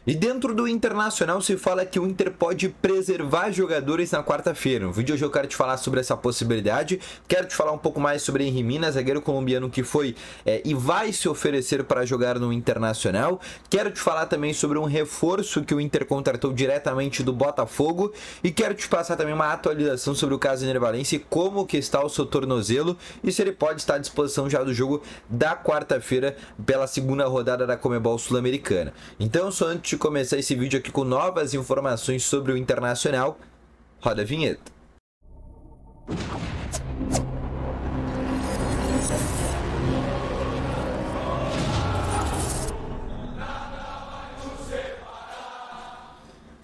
E dentro do Internacional se fala que o Inter pode preservar jogadores na quarta-feira. No vídeo de hoje eu quero te falar sobre essa possibilidade. Quero te falar um pouco mais sobre Henry Mina, zagueiro colombiano que foi e vai se oferecer para jogar no Internacional. Quero te falar também sobre um reforço que o Inter contratou diretamente do Botafogo. E quero te passar também uma atualização sobre o caso Ener Valencia e como que está o seu tornozelo e se ele pode estar à disposição já do jogo da quarta-feira pela segunda rodada da Conmebol Sul-Americana. Então, só antes de começar esse vídeo aqui com novas informações sobre o Internacional, roda a vinheta.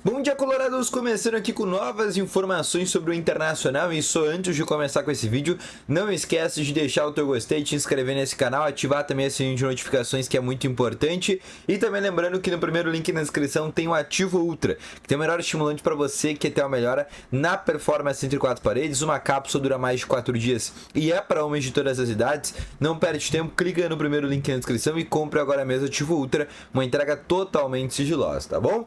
Bom dia, colorados! Começando aqui com novas informações sobre o Internacional e só antes de começar com esse vídeo, não esquece de deixar o teu gostei, te inscrever nesse canal, ativar também esse sininho de notificações que é muito importante e também lembrando que no primeiro link na descrição tem o Ativo Ultra, que tem o melhor estimulante para você que tem uma melhora na performance entre quatro paredes, uma cápsula dura mais de 4 dias e é para homens de todas as idades. Não perde tempo, clica no primeiro link na descrição e compre agora mesmo o Ativo Ultra, uma entrega totalmente sigilosa, tá bom?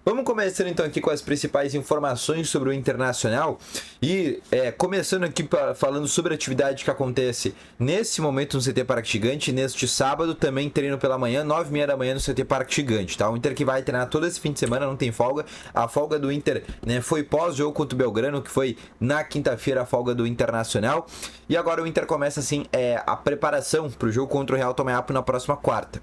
Vamos começando então aqui com as principais informações sobre o Internacional e começando aqui falando sobre a atividade que acontece nesse momento no CT Parque Gigante, neste sábado, também treino pela manhã, 9h30 da manhã no CT Parque Gigante, tá? O Inter que vai treinar todo esse fim de semana, não tem folga, a folga do Inter, né, foi pós-jogo contra o Belgrano, que foi na quinta-feira a folga do Internacional, e agora o Inter começa assim a preparação para o jogo contra o Real Tomayapo na próxima quarta.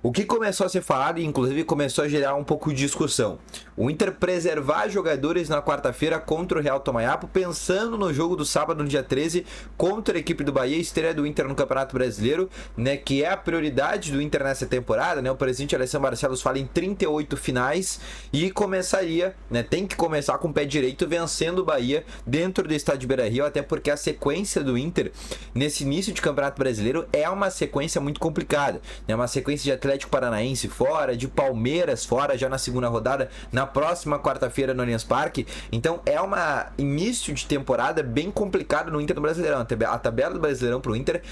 O que começou a ser falado e inclusive começou a gerar um pouco de discussão. O Inter preservar jogadores na quarta-feira contra o Real Tomayapo, pensando no jogo do sábado, no dia 13, contra a equipe do Bahia, estreia do Inter no Campeonato Brasileiro, né, que é a prioridade do Inter nessa temporada, né? O presidente Alessandro Barcelos fala em 38 finais e começaria, né, tem que começar com o pé direito vencendo o Bahia dentro do estádio Beira-Rio, até porque a sequência do Inter nesse início de Campeonato Brasileiro é uma sequência muito complicada, né? Uma sequência de Atlético Paranaense fora, de Palmeiras fora, já na segunda rodada, na próxima quarta-feira no Allianz Parque. Então é um início de temporada bem complicado no Inter do Brasileirão. A tabela do Brasileirão pro Inter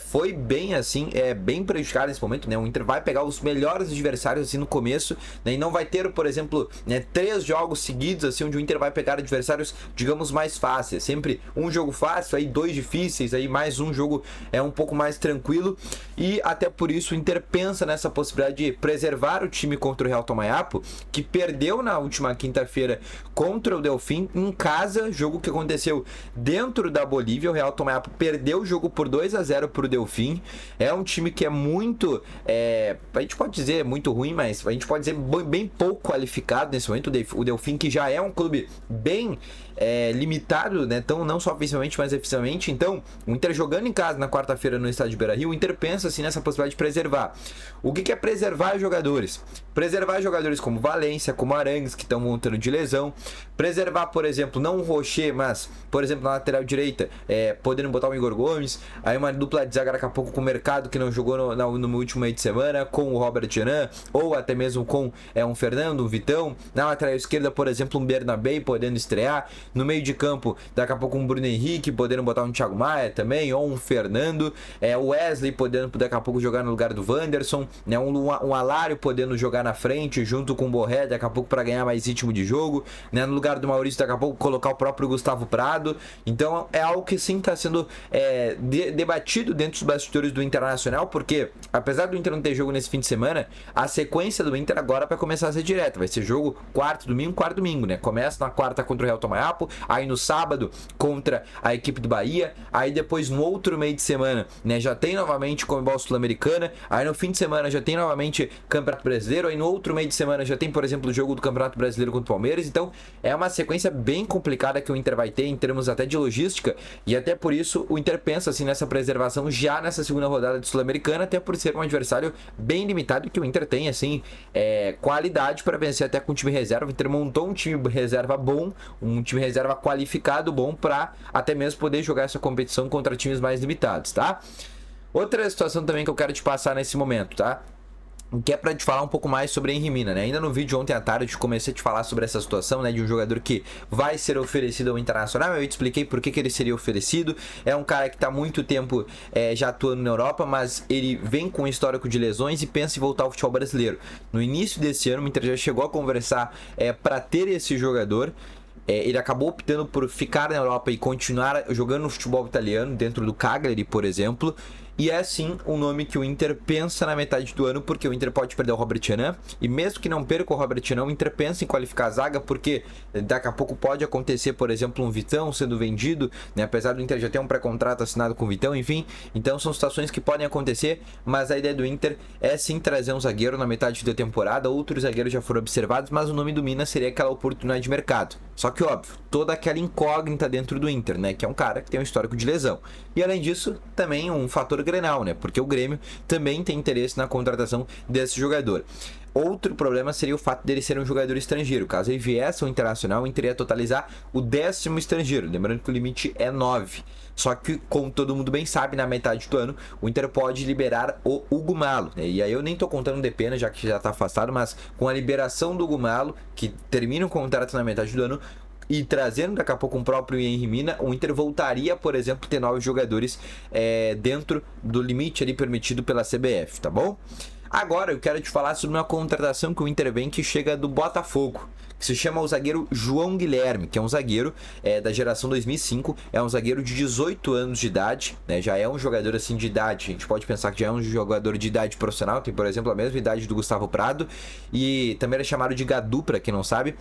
foi bem assim, bem prejudicada nesse momento, né? O Inter vai pegar os melhores adversários assim no começo, né? E não vai ter, por exemplo, né, 3 jogos seguidos assim onde o Inter vai pegar adversários, digamos, mais fáceis. Sempre um jogo fácil, aí 2 difíceis, aí mais um jogo um pouco mais tranquilo. E até por isso o Inter pensa nessa possibilidade de preservar o time contra o Real Tomayapo, que perdeu na última quinta-feira contra o Delfim em casa, jogo que aconteceu dentro da Bolívia. O Real Tomayapo perdeu o jogo por 2-0 para o Delfim. É um time que é muito, a gente pode dizer muito ruim, mas a gente pode dizer bem pouco qualificado nesse momento. O Delfim, que já é um clube bem limitado, né? Então, não só ofensivamente, mas efetivamente. Então, o Inter jogando em casa na quarta-feira no estádio Beira-Rio, o Inter pensa assim nessa possibilidade de preservar. O que é preservar jogadores? Preservar jogadores como Valência, como Arangues, que estão voltando de lesão. Preservar, por exemplo, não o Rocher, mas, por exemplo, na lateral direita, podendo botar o Igor Gomes. Aí uma dupla de zaga daqui a pouco com o Mercado, que não jogou no último meio de semana, com o Robert Jean, ou até mesmo com um Fernando, um Vitão. Na lateral esquerda, por exemplo, um Bernabé podendo estrear. No meio de campo, daqui a pouco um Bruno Henrique, podendo botar um Thiago Maia também, ou um Fernando. O Wesley podendo daqui a pouco jogar no lugar do Wanderson, né? Um Alário podendo jogar na frente junto com o Borré daqui a pouco para ganhar mais ritmo de jogo, né? No lugar do Maurício daqui a pouco colocar o próprio Gustavo Prado. Então é algo que sim está sendo debatido dentro dos bastidores do Internacional, porque apesar do Inter não ter jogo nesse fim de semana, a sequência do Inter agora vai começar a ser direta, vai ser jogo quarto domingo, né? Começa na quarta contra o Real Tomayapo, aí no sábado contra a equipe do Bahia, aí depois no outro meio de semana, né, já tem novamente Conmebol Sul-Americana, aí no fim de semana já tem novamente Campeonato Brasileiro, aí no outro meio de semana já tem, por exemplo, o jogo do Campeonato Brasileiro contra o Palmeiras. Então é uma sequência bem complicada que o Inter vai ter em termos até de logística, e até por isso o Inter pensa assim nessa preservação já nessa segunda rodada de Sul-Americana, até por ser um adversário bem limitado, que o Inter tem assim qualidade para vencer até com o time reserva. O Inter montou um time reserva bom, um time reserva qualificado bom para até mesmo poder jogar essa competição contra times mais limitados, tá? Outra situação também que eu quero te passar nesse momento, tá? que é para te falar um pouco mais sobre Henry Mina, né? Ainda no vídeo ontem à tarde eu comecei a te falar sobre essa situação, né, de um jogador que vai ser oferecido ao Internacional. Eu te expliquei por que ele seria oferecido. É um cara que está há muito tempo já atuando na Europa, mas ele vem com um histórico de lesões e pensa em voltar ao futebol brasileiro. No início desse ano, o Inter já chegou a conversar para ter esse jogador. Ele acabou optando por ficar na Europa e continuar jogando no futebol italiano, dentro do Cagliari, por exemplo. E é sim um nome que o Inter pensa na metade do ano, porque o Inter pode perder o Robert Renan. E mesmo que não perca o Robert Renan, o Inter pensa em qualificar a zaga, porque daqui a pouco pode acontecer, por exemplo, um Vitão sendo vendido, né? Apesar do Inter já ter um pré-contrato assinado com o Vitão, enfim. Então são situações que podem acontecer, mas a ideia do Inter é sim trazer um zagueiro na metade da temporada. Outros zagueiros já foram observados, mas o nome do Mina seria aquela oportunidade de mercado. Só que, óbvio, toda aquela incógnita dentro do Inter, né? Que é um cara que tem um histórico de lesão. E além disso, também um fator Grenal, né? Porque o Grêmio também tem interesse na contratação desse jogador. Outro problema seria o fato dele ser um jogador estrangeiro. Caso ele viesse ao Internacional, o Inter ia totalizar o 10º estrangeiro. Lembrando que o limite é 9. Só que, como todo mundo bem sabe, na metade do ano, o Inter pode liberar o Hugo Malo, né? E aí eu nem tô contando de pena, já que já tá afastado, mas com a liberação do Hugo Malo, que termina o contrato na metade do ano, e trazendo daqui a pouco um próprio Henry Mina, o Inter voltaria, por exemplo, a ter 9 jogadores dentro do limite ali permitido pela CBF, tá bom? Agora eu quero te falar sobre uma contratação que o Inter vem que chega do Botafogo, que se chama o zagueiro João Guilherme, que é um zagueiro da geração 2005, é um zagueiro de 18 anos de idade, né? Já é um jogador assim de idade, a gente pode pensar que já é um jogador de idade profissional, tem por exemplo a mesma idade do Gustavo Prado, e também era chamado de Gadu, para quem não sabe,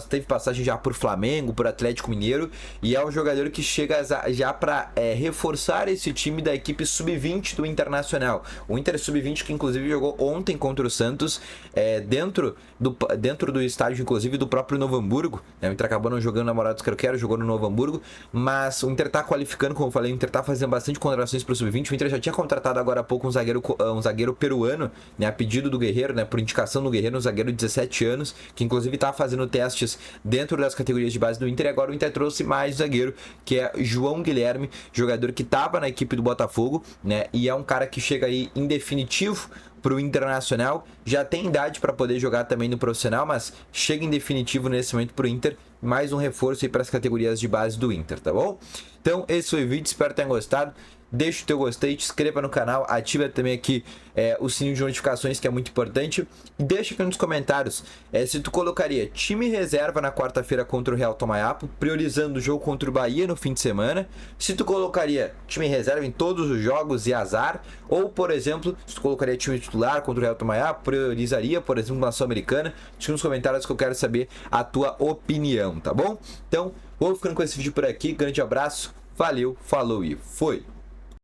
teve passagem já por Flamengo, por Atlético Mineiro, e é um jogador que chega já para reforçar esse time da equipe sub-20 do Internacional. O Inter sub-20 que inclusive jogou ontem contra o Santos, dentro do estádio, inclusive, do próprio Novo Hamburgo, né? O Inter acabou não jogando na Morados Quero, jogou no Novo Hamburgo, mas o Inter tá qualificando, como eu falei, o Inter tá fazendo bastante contratações pro Sub-20, o Inter já tinha contratado agora há pouco um zagueiro peruano, né? A pedido do Guerreiro, né? Por indicação do Guerreiro, um zagueiro de 17 anos, que inclusive tá fazendo testes dentro das categorias de base do Inter, e agora o Inter trouxe mais um zagueiro, que é João Guilherme, jogador que tava na equipe do Botafogo, né? E é um cara que chega aí em definitivo pro Internacional, já tem idade para poder jogar também no profissional, mas chega em definitivo nesse momento pro Inter, mais um reforço aí para as categorias de base do Inter, tá bom? Então esse foi o vídeo, espero que tenham gostado. Deixa o teu gostei, te inscreva no canal, ativa também aqui o sininho de notificações, que é muito importante, e deixa aqui nos comentários se tu colocaria time reserva na quarta-feira contra o Real Tomayapo, priorizando o jogo contra o Bahia no fim de semana, se tu colocaria time reserva em todos os jogos e azar, ou por exemplo, se tu colocaria time titular contra o Real Tomayapo, priorizaria, por exemplo, uma Sul-Americana. Deixa nos comentários que eu quero saber a tua opinião, tá bom? Então, vou ficando com esse vídeo por aqui, grande abraço, valeu, falou e foi!